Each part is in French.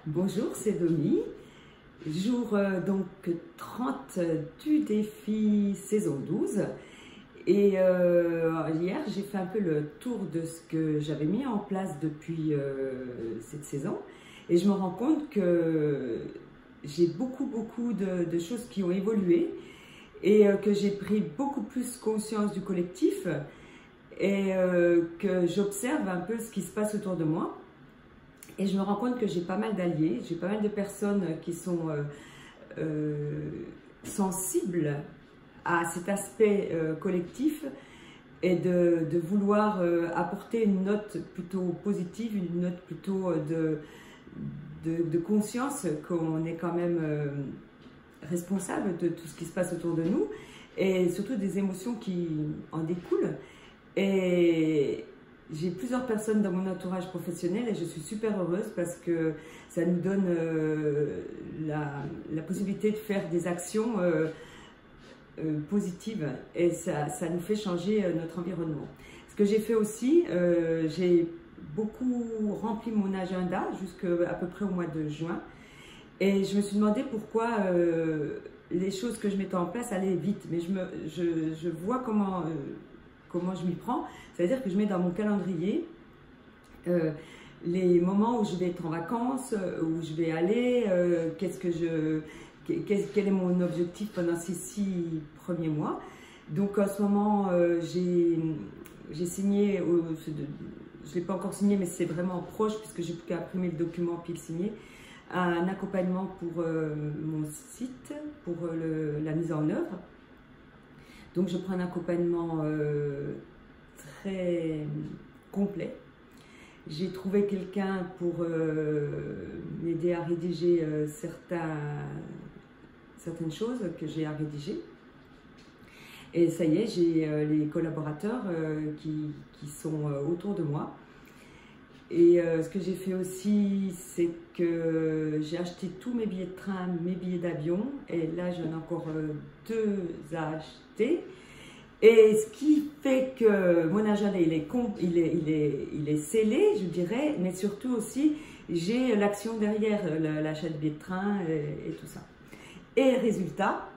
Bonjour, c'est Domi. Jour donc 30 du défi saison 12. Et hier, j'ai fait un peu le tour de ce que j'avais mis en place depuis cette saison. Et je me rends compte que j'ai beaucoup de choses qui ont évolué et que j'ai pris beaucoup plus conscience du collectif et que j'observe un peu ce qui se passe autour de moi. Et je me rends compte que j'ai pas mal d'alliés, j'ai pas mal de personnes qui sont sensibles à cet aspect collectif et de vouloir apporter une note plutôt positive, une note plutôt de conscience qu'on est quand même responsable de tout ce qui se passe autour de nous et surtout des émotions qui en découlent. Et j'ai plusieurs personnes dans mon entourage professionnel et je suis super heureuse parce que ça nous donne la possibilité de faire des actions positives et ça nous fait changer notre environnement. Ce que j'ai fait aussi, j'ai beaucoup rempli mon agenda jusqu'à peu près au mois de juin et je me suis demandé pourquoi les choses que je mettais en place allaient vite, mais je vois comment je m'y prends, c'est-à-dire que je mets dans mon calendrier les moments où je vais être en vacances, où je vais aller, quel est mon objectif pendant ces 6 premiers mois. Donc en ce moment, j'ai signé, je ne l'ai pas encore signé, mais c'est vraiment proche puisque j'ai plus qu'à imprimer le document puis le signer, un accompagnement pour mon site, pour la mise en œuvre. Donc je prends un accompagnement très complet. J'ai trouvé quelqu'un pour m'aider à rédiger certaines choses que j'ai à rédiger. Et ça y est, j'ai les collaborateurs qui sont autour de moi. Et ce que j'ai fait aussi, c'est que j'ai acheté tous mes billets de train, mes billets d'avion. Et là, j'en ai encore 2 à acheter. Et ce qui fait que mon agenda, il est scellé, je dirais. Mais surtout aussi, j'ai l'action derrière, l'achat de billets de train et tout ça. Et résultat,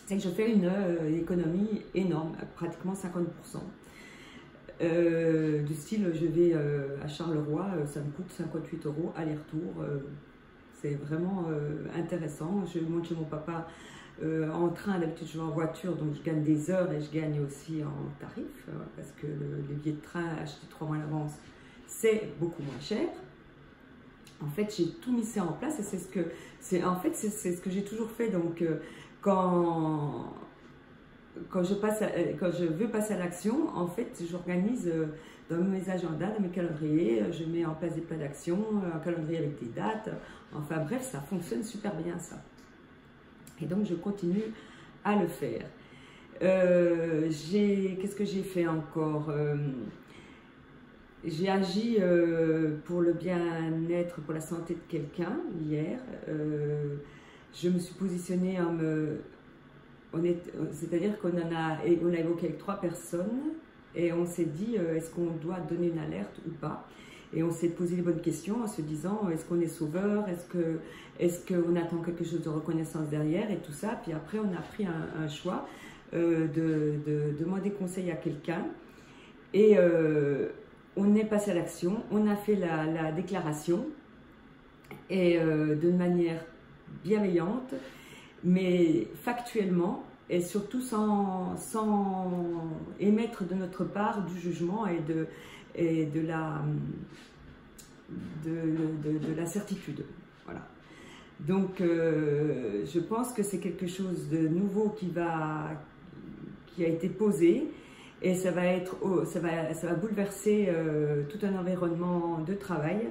c'est que je fais une économie énorme, pratiquement 50%. Du style, je vais à Charleroi, ça me coûte 58 € aller-retour. C'est vraiment intéressant. Je monte chez mon papa en train, d'habitude je vais en voiture, donc je gagne des heures et je gagne aussi en tarif, parce que les billets de train achetés 3 mois à l'avance, c'est beaucoup moins cher. En fait, j'ai tout mis ça en place et c'est ce que j'ai toujours fait. Donc, quand je veux passer à l'action, en fait, j'organise dans mes agendas, dans mes calendriers, je mets en place des plans d'action, un calendrier avec des dates. Enfin bref, ça fonctionne super bien ça. Et donc, je continue à le faire. Qu'est-ce que j'ai fait encore? J'ai agi pour le bien-être, pour la santé de quelqu'un hier. Je me suis positionnée c'est-à-dire qu'on a évoqué avec 3 personnes et on s'est dit est-ce qu'on doit donner une alerte ou pas, et on s'est posé les bonnes questions en se disant est-ce qu'on est sauveur, est-ce qu'on attend quelque chose de reconnaissance derrière et tout ça. Puis après on a pris un choix de demander conseil à quelqu'un et on est passé à l'action, on a fait la déclaration et de manière bienveillante, mais factuellement et surtout sans émettre de notre part du jugement et de la certitude. Voilà. Donc je pense que c'est quelque chose de nouveau qui a été posé et ça va bouleverser tout un environnement de travail,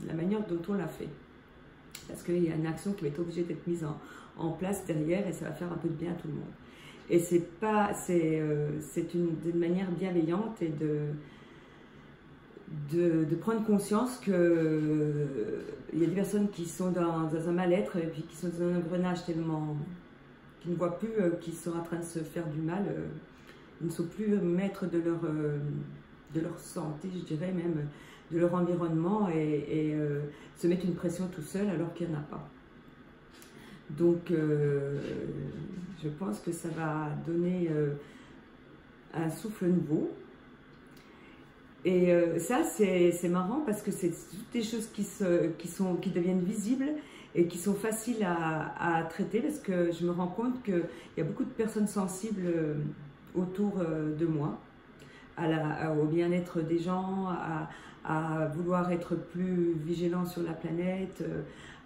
la manière dont on l'a fait. Parce qu'il y a une action qui va être obligée d'être mise en place derrière et ça va faire un peu de bien à tout le monde. Et c'est une manière bienveillante et de prendre conscience qu'il y a des personnes qui sont dans un mal-être et puis qui sont dans un engrenage tellement qui ne voient plus qu'ils sont en train de se faire du mal. Ils ne sont plus maîtres de leur santé, je dirais même de leur environnement et se mettre une pression tout seul alors qu'il n'y en a pas. Donc, je pense que ça va donner un souffle nouveau. Et ça, c'est marrant parce que c'est toutes des choses qui deviennent visibles et qui sont faciles à traiter, parce que je me rends compte qu'il y a beaucoup de personnes sensibles autour de moi, au bien-être des gens, à vouloir être plus vigilant sur la planète,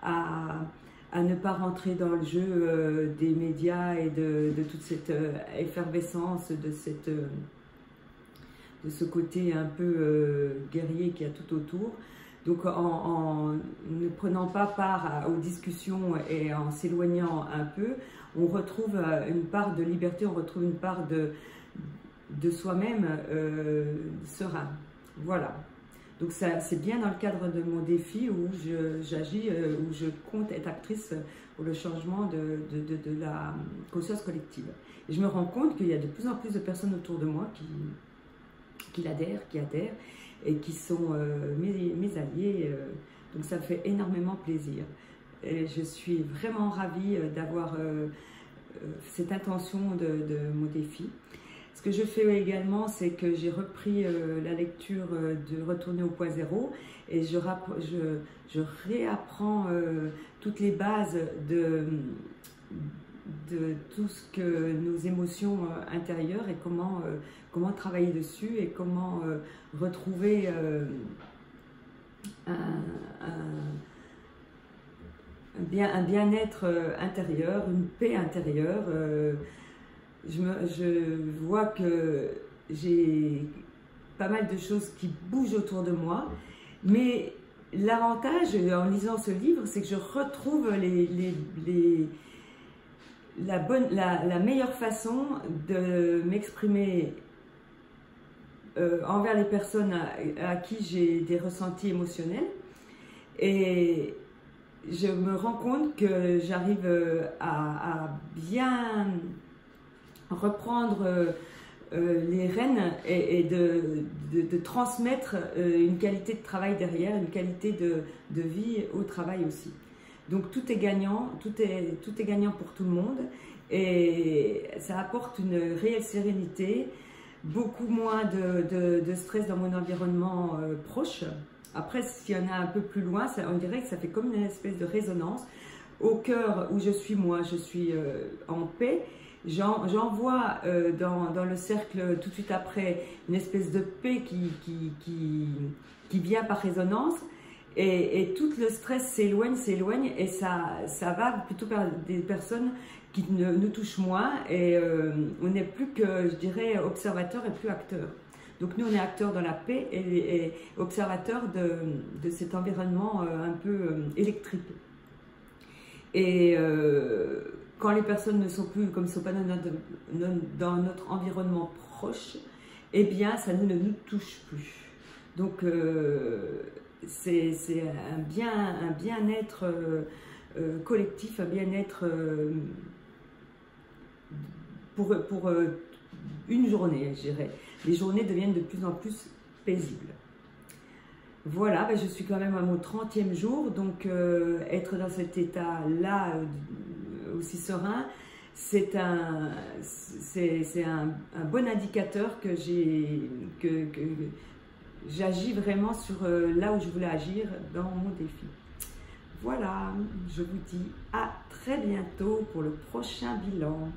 à ne pas rentrer dans le jeu des médias et de toute cette effervescence, de ce côté un peu guerrier qu'il y a tout autour. Donc en ne prenant pas part aux discussions et en s'éloignant un peu, on retrouve une part de liberté, on retrouve une part de soi-même serein. Voilà. Donc c'est bien dans le cadre de mon défi où j'agis, où je compte être actrice pour le changement de la conscience collective. Et je me rends compte qu'il y a de plus en plus de personnes autour de moi qui adhèrent et qui sont mes alliés. Donc ça me fait énormément plaisir. Et je suis vraiment ravie d'avoir cette intention de mon défi. Ce que je fais également, c'est que j'ai repris la lecture de Retourner au point zéro et je réapprends toutes les bases de tout ce que nos émotions intérieures et comment travailler dessus et comment retrouver un bien-être intérieur, une paix intérieure. Je vois que j'ai pas mal de choses qui bougent autour de moi, mais l'avantage en lisant ce livre, c'est que je retrouve la meilleure façon de m'exprimer envers les personnes à qui j'ai des ressentis émotionnels. Et je me rends compte que j'arrive à bien reprendre les rênes et de transmettre une qualité de travail derrière, une qualité de vie au travail aussi. Donc tout est gagnant, tout est gagnant pour tout le monde et ça apporte une réelle sérénité, beaucoup moins de stress dans mon environnement proche. Après, s'il y en a un peu plus loin, on dirait que ça fait comme une espèce de résonance. Au cœur où je suis moi, je suis en paix. J'envoie dans le cercle tout de suite après une espèce de paix qui vient par résonance et tout le stress s'éloigne et ça va plutôt vers des personnes qui nous touchent moins et on n'est plus que, je dirais, observateur et plus acteur. Donc nous on est acteurs dans la paix et observateurs de cet environnement un peu électrique. Et quand les personnes ne sont plus, comme ne sont pas dans notre environnement proche, eh bien, ça ne nous touche plus. Donc, c'est un bien-être collectif, un bien-être pour une journée, je dirais. Les journées deviennent de plus en plus paisibles. Voilà, ben je suis quand même à mon 30e jour, donc être dans cet état-là aussi serein, c'est un bon indicateur que j'agis vraiment sur là où je voulais agir dans mon défi. Voilà, je vous dis à très bientôt pour le prochain bilan.